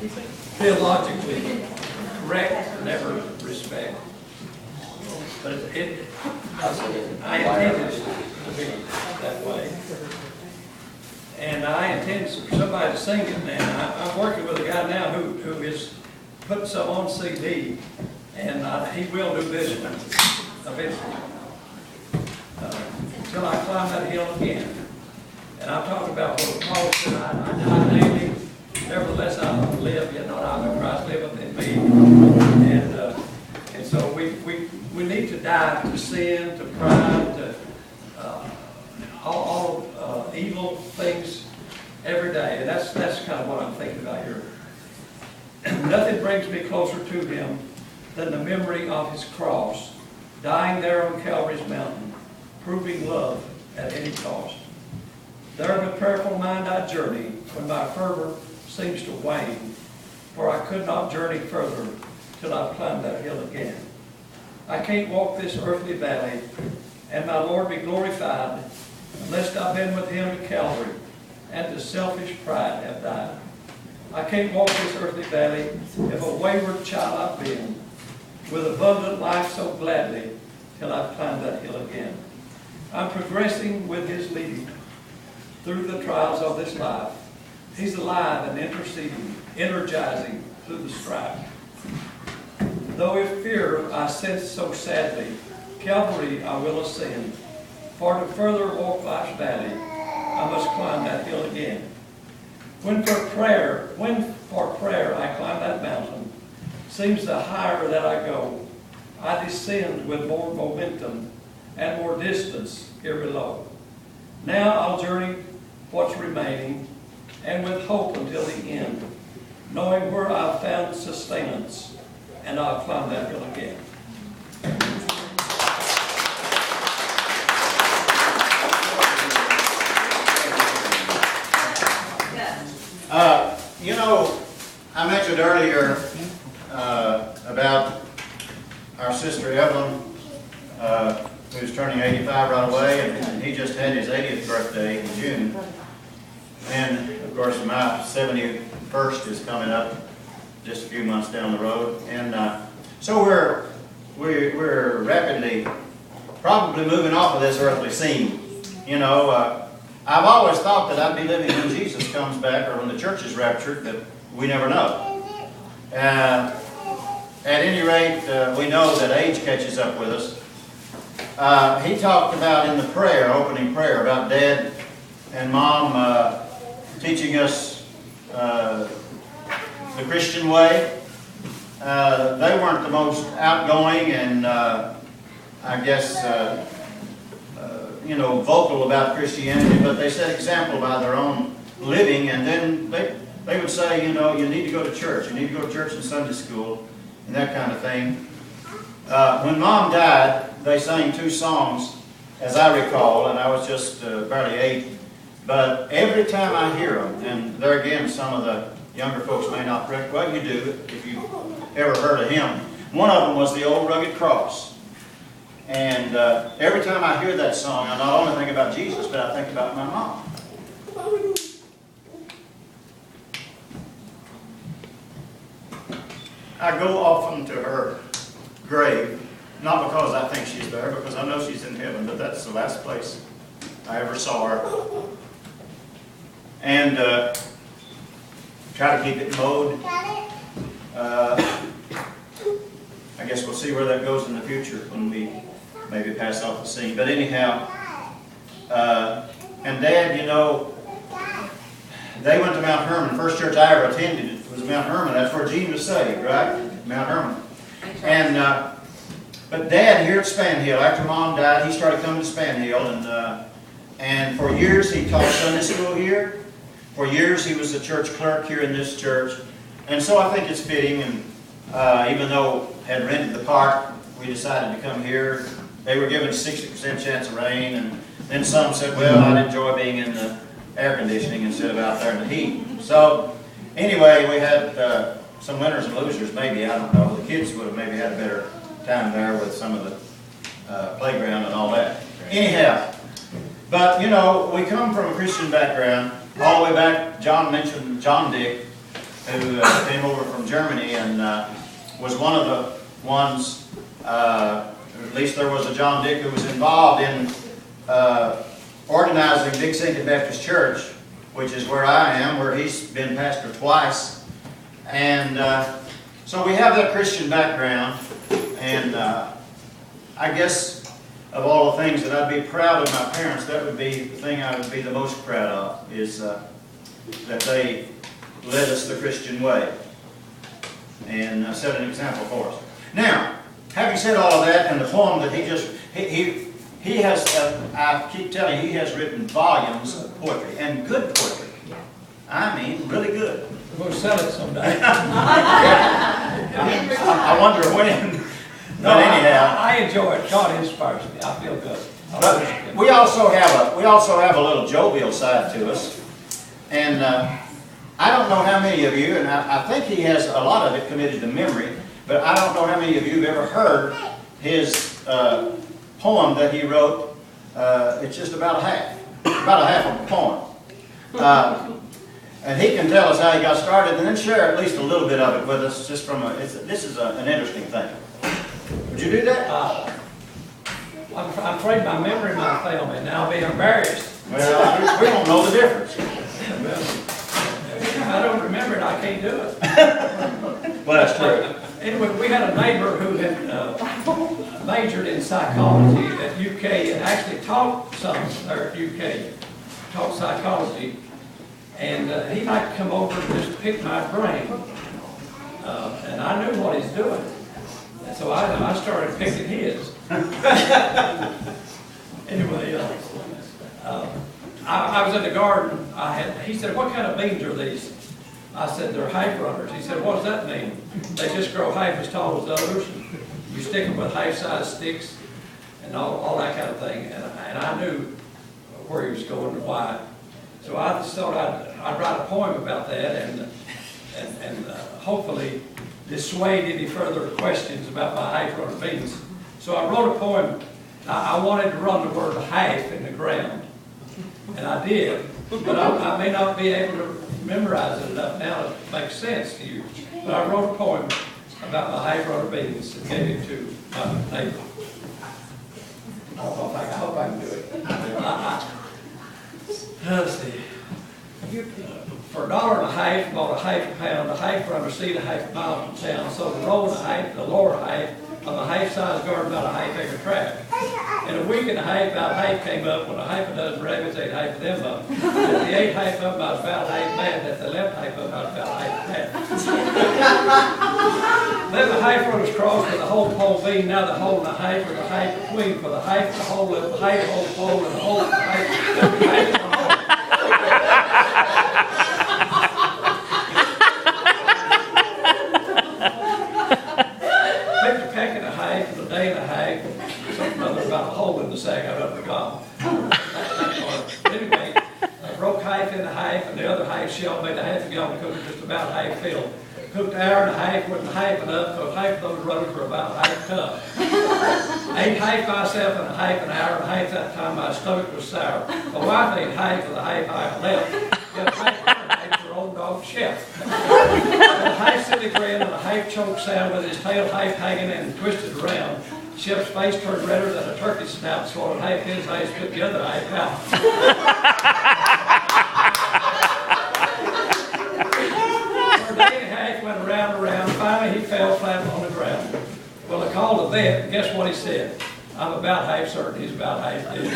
theologically correct in every respect. But I intend it to be that way. And I intend for somebody to sing it now. I'm working with a guy now who is putting some on CD, and he will do this one eventually. Until I climb that hill again. And I'm talking about what Paul said, I die daily, nevertheless I live, yet not I, but Christ liveth in me. And so we need to die to sin, to pride, to all evil things every day. And that's kind of what I'm thinking about here. Nothing brings me closer to him than the memory of his cross, dying there on Calvary's mountain, proving love at any cost. There with prayerful mind I journey, when my fervor seems to wane, for I could not journey further till I climbed that hill again. I can't walk this earthly valley, and my Lord be glorified, unless I've been with him to Calvary, and to selfish pride have died. I can't walk this earthly valley, if a wayward child I've been, with abundant life so gladly, till I've climbed that hill again. I'm progressing with his leading through the trials of this life. He's alive and interceding, energizing through the strife. Though if fear I sense so sadly, Calvary I will ascend. For to further walk life's valley, I must climb that hill again. When for prayer I climb that mountain, seems the higher that I go, I descend with more momentum and more distance here below. Now I'll journey what's remaining, and with hope until the end, knowing where I've found sustenance, and I'll climb that hill again. You know, I mentioned earlier about our sister Evelyn, who's turning 85 right away, and he just had his 80th birthday in June. And of course, my 71st is coming up just a few months down the road, and so we're rapidly probably moving off of this earthly scene. You know, I've always thought that I'd be living when Jesus comes back or when the church is raptured, but we never know. At any rate, we know that age catches up with us. He talked about in the prayer, opening prayer, about Dad and Mom teaching us the Christian way. They weren't the most outgoing and I guess vocal about Christianity, but they set example by their own living, and then they would say, you know, you need to go to church. You need to go to church and Sunday school and that kind of thing. When Mom died, they sang 2 songs, as I recall, and I was just barely 8. But every time I hear them, and there again, some of the younger folks may not recognize, well, you do if you ever heard of him. One of them was The Old Rugged Cross. And every time I hear that song, I not only think about Jesus, but I think about my mom. I go often to her grave, not because I think she's there, because I know she's in heaven, but that's the last place I ever saw her. And try to keep it mowed. I guess we'll see where that goes in the future when we maybe pass off the scene. But anyhow, and Dad, you know, they went to Mount Hermon. The first church I ever attended was Mount Hermon. That's where Gene was saved, right? Mount Hermon. And but Dad here at Span Hill, after Mom died, he started coming to Span Hill, and for years he taught Sunday school here. For years he was the church clerk here in this church, and so I think it's fitting. And even though had rented the park, we decided to come here. They were given 60% chance of rain, and then some said, well, I'd enjoy being in the air conditioning instead of out there in the heat. So anyway, we had some winners and losers, maybe, I don't know. The kids would have maybe had a better time there with some of the playground and all that. Anyhow, but you know, we come from a Christian background, all the way back. John mentioned John Dick, who came over from Germany and was one of the ones, at least there was a John Dick who was involved in organizing Big Sinking Baptist Church, which is where I am, where he's been pastor twice. And so we have that Christian background, and I guess of all the things that I'd be proud of my parents, that would be the thing I would be the most proud of, is that they led us the Christian way and set an example for us. Now, having said all of that, and the poem that he has, I keep telling you, he has written volumes of poetry, and good poetry. I mean, really good. We'll sell it someday. I wonder when. No, But anyhow, I enjoy it. God inspires me. I feel good. but we also have a little jovial side to us, and I don't know how many of you, and I think he has a lot of it committed to memory, but I don't know how many of you have ever heard his poem that he wrote. It's just about a half of a poem. And he can tell us how he got started, and then share at least a little bit of it with us, just from this is an interesting thing. Would you do that? I'm afraid my memory might fail me, and I'll be embarrassed. Well, we don't know the difference. Well, if I don't remember it, I can't do it. Well, that's true. Anyway, we had a neighbor who had majored in psychology at UK and actually taught some there at UK, taught psychology. And he might come over and just pick my brain. And I knew what he's doing. And so I started picking his. Anyway, I was in the garden. He said, "What kind of beans are these?" I said, "They're half runners." He said, "What does that mean?" "They just grow half as tall as others. You stick them with half-size sticks and all that kind of thing." And I knew where he was going and why. So I just thought I'd write a poem about that and hopefully dissuade any further questions about my half-runner beans. So I wrote a poem. I wanted to run the word half in the ground, and I did, but I may not be able to memorize it enough now to make sense to you. But I wrote a poem about my half-runner beans and gave it to my neighbor. I hope I can do it. Let's see. For $1.50, bought a half a pound, a half-runner seed, a half mile from town. So the roll and a half, the lower half of a half-size garden, about a half-acre tract. In a week and a half, about half came up. When a half a dozen rabbits ate half of them up. If they ate half of them, I was about half mad. If they left half of them, I was about half mad. Then the half-runners crossed with the whole pole bean. Now the whole and a half, or the half between. For the half, the whole, the half, the whole pole, and the whole, the half, the half. About a hole in the sack I done forgot. Anyway, I broke half in the half, and the other half shell made a half a gallon of cooking, just about half filled. Cooked an hour and a half, wasn't half enough, so half of those runners were about half a cup. Ate half myself in a half an hour, and half that time my stomach was sour. My wife ate half of the half I left. Got half her own dog Chef. A half silly grin and a half choke sound with his tail half hanging and twisted around. Chef's face turned redder than a turkey snout, swallowed half his eye, spit the other half out. For a day and a half, went around and around. Finally, he fell flat on the ground. Well, I called the vet, and guess what he said? I'm about half certain he's about half dead.